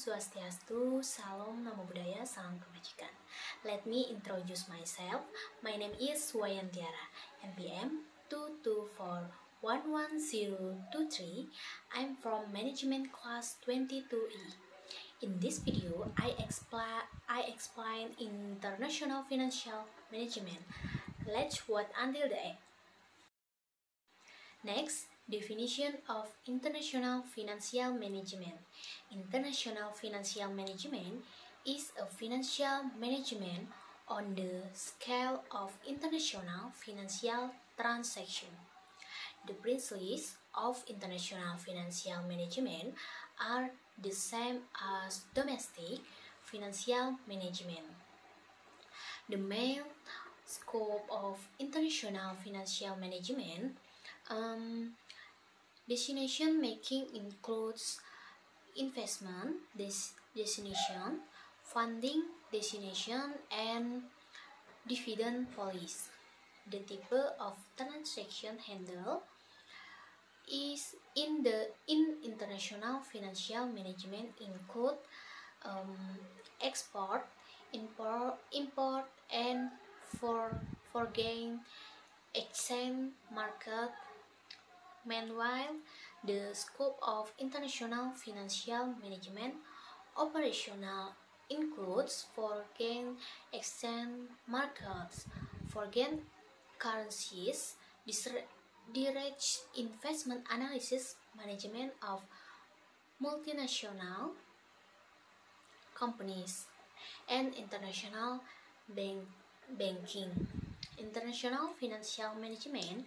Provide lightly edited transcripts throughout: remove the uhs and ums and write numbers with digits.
Swastiastu, Salam Namo Buddhaya, Salam Kebajikan. Let me introduce myself. My name is Wayantiara, NPM 224110023. I'm from Management Class 22E. In this video, I explain International Financial Management. Let's wait until the end. Next, definition of International Financial Management. International Financial Management is a financial management on the scale of international financial transaction. The principles of international financial management are the same as domestic financial management. The main scope of international financial management decision making includes investment decision, funding decision, and dividend policy. The type of transaction handled is in international financial management include export, import, and foreign exchange market. Meanwhile, the scope of international financial management operational includes foreign exchange markets, foreign currencies, direct investment analysis, management of multinational companies, and international banking. International financial management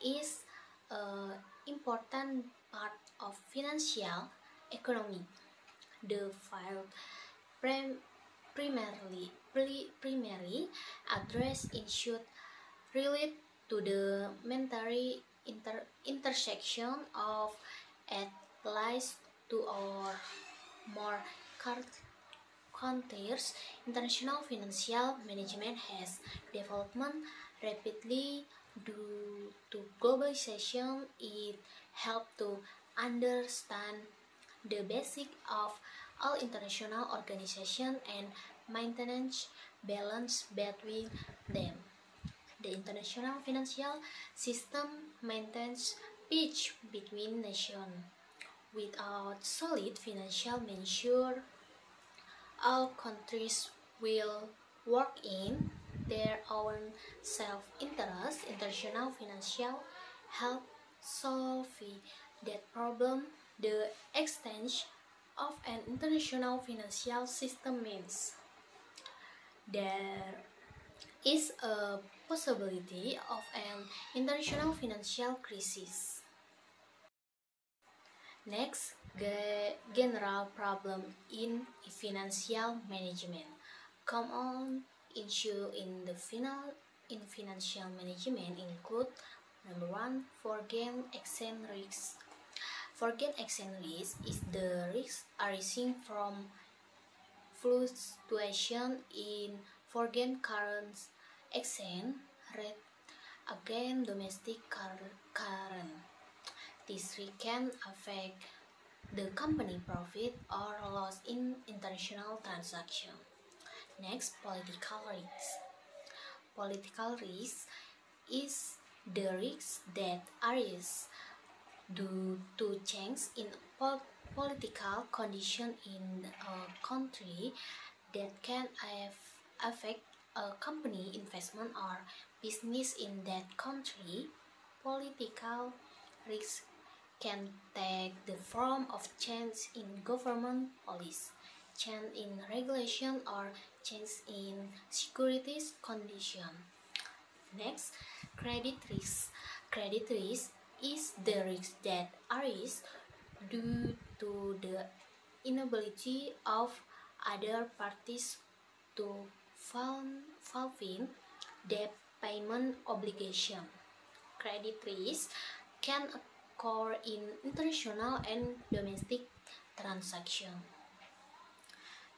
is an important part of financial economy. The field primarily address issues related to the monetary intersection of at least two or more countries. International financial management has developed rapidly due to globalization. It helps to understand the basics of all international organizations and maintenance balance between them. The international financial system maintains peace between nations. Without solid financial measures, all countries will work in their own self-interest. International financial help solve that problem. The extent of an international financial system means there is a possibility of an international financial crisis. Next, general problem in financial management. Common issues in financial management include: number 1, foreign exchange risk. Foreign exchange risk is the risk arising from fluctuation in foreign currency exchange rate against domestic current. This risk can affect the company profit or loss in international transactions. Next, political risk. Political risk is the risk that arises due to change in political condition in a country that can affect a company investment or business in that country. Political risk can take the form of change in government policy, change in regulation, or change in securities condition. Next, credit risk. Credit risk is the risk that arises due to the inability of other parties to fulfill their payment obligation. Credit risk can occur in international and domestic transactions.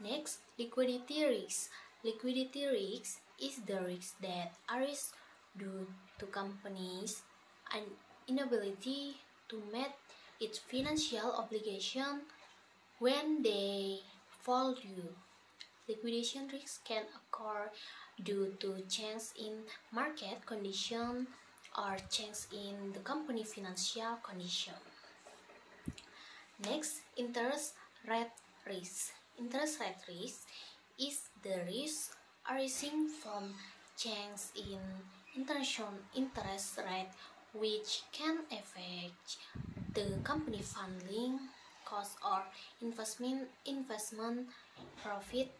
Next, liquidity risk. Liquidity risk is the risk that arises due to companies' inability to meet its financial obligation when they fall due. Liquidation risks can occur due to change in market condition or change in the company financial condition. Next, interest rate risk. Interest rate risk is the risk arising from change in international interest rate which can affect the company funding cost or investment profit.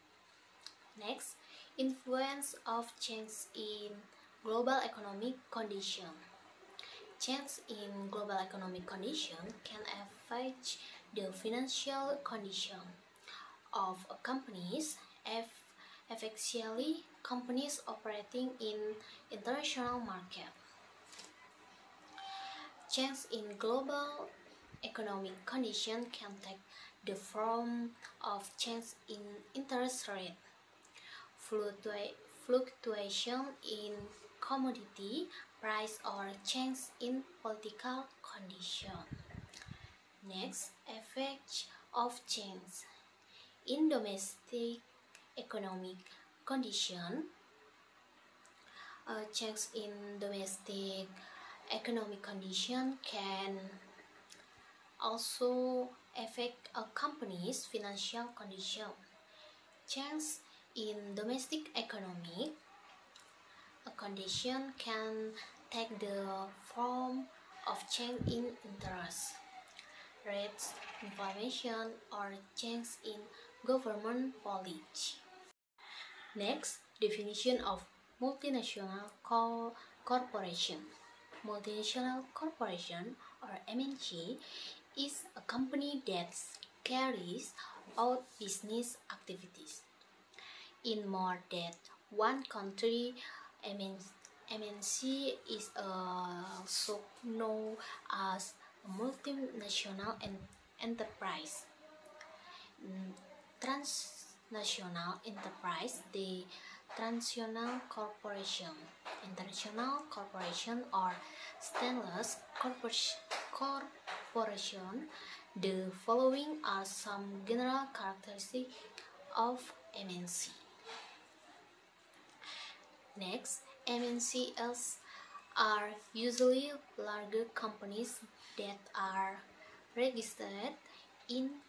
Next, influence of change in global economic condition. Change in global economic condition can affect the financial condition of companies, especially companies operating in international market. Change in global economic condition can take the form of change in interest rate, fluctuation in commodity price, or change in political condition. Next, effects of change in domestic economic condition. Change in domestic economic condition can also affect a company's financial condition. Change in domestic economic condition can take the form of change in interest rates, inflation, or change in government policy. Next, definition of multinational corporation. Multinational corporation, or MNC, is a company that carries out business activities in more than one country. MNC is also known as a multinational enterprise. Transnational enterprise, the transnational corporation, international corporation, or stainless corporation. The following are some general characteristics of MNC. Next, MNCs are usually larger companies that are registered in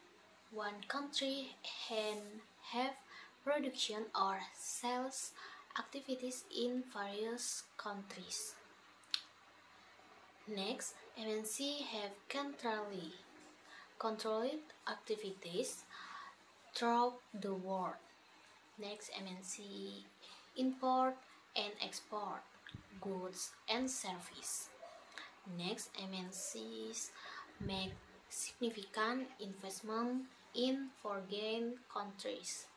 one country and have production or sales activities in various countries. Next, MNC have controlled activities throughout the world. Next, MNC import and export goods and services. Next, MNCs make significant investment in foreign countries.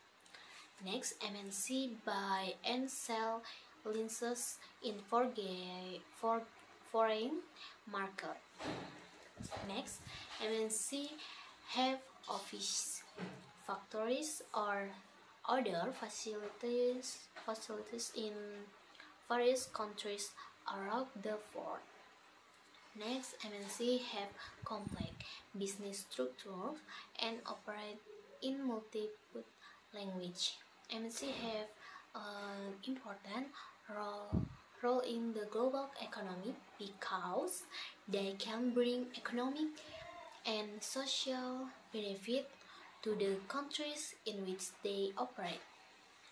Next, MNC buy and sell licenses in foreign market. Next, MNC have office, factories, or other facilities in various countries around the world. Next, MNC have complex business structures and operate in multiple languages. MNC have an important role in the global economy because they can bring economic and social benefit to the countries in which they operate.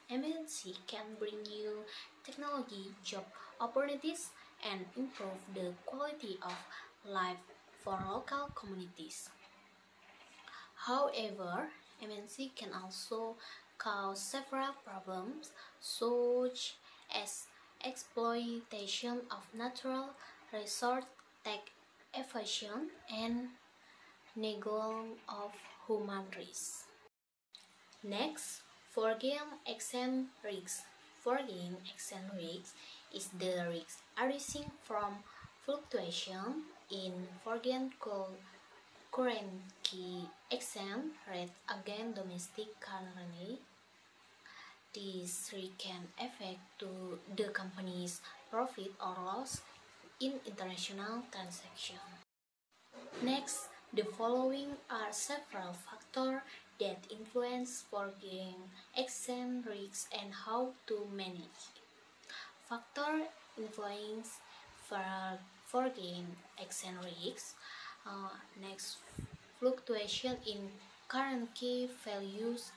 MNC can bring new technology, job opportunities, and improve the quality of life for local communities. However, MNC can also cause several problems such as exploitation of natural resources, tax evasion, and neglect of human rights. Next, foreign exchange risk. Foreign exchange risk is the risk arising from fluctuation in foreign currency exchange rate against domestic currency. This risk can affect to the company's profit or loss in international transactions. Next, The following are several factors that influence foreign exchange risks and how to manage. Factor influence foreign exchange risks. Next, fluctuation in currency values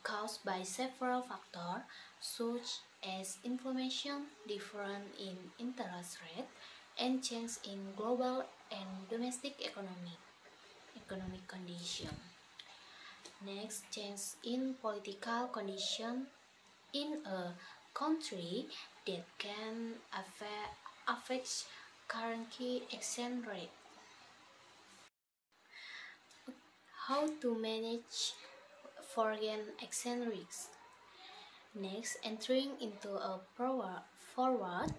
caused by several factors such as inflation, difference in interest rate, and change in global and domestic economic condition. Next, change in political condition in a country that can affect currency exchange rate. How to manage foreign exchange risks. Next, entering into a forward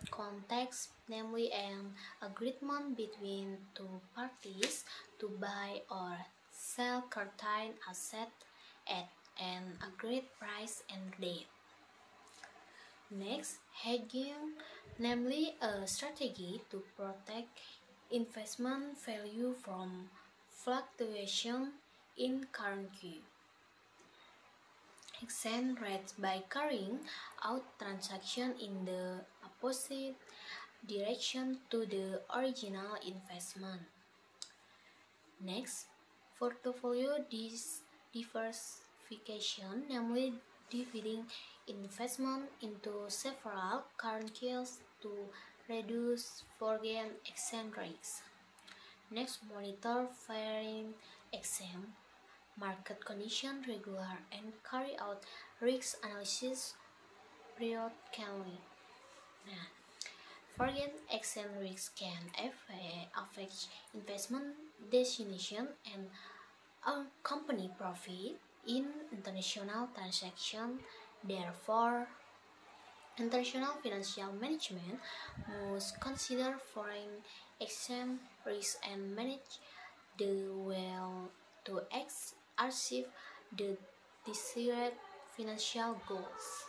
contract, namely an agreement between two parties to buy or sell certain asset at an agreed price and date. Next, hedging, namely a strategy to protect investment value from fluctuation in currency exchange rates by carrying out transactions in the opposite direction to the original investment. Next, portfolio diversification, namely dividing investment into several currencies to reduce foreign exchange risks. Next, monitor foreign exchange market conditions regular and carry out risk analysis periodically. Nah, foreign exchange risks can affect investment destination and a company profit in international transactions. Therefore, international financial management must consider foreign exchange risk and manage the well to achieve the desired financial goals.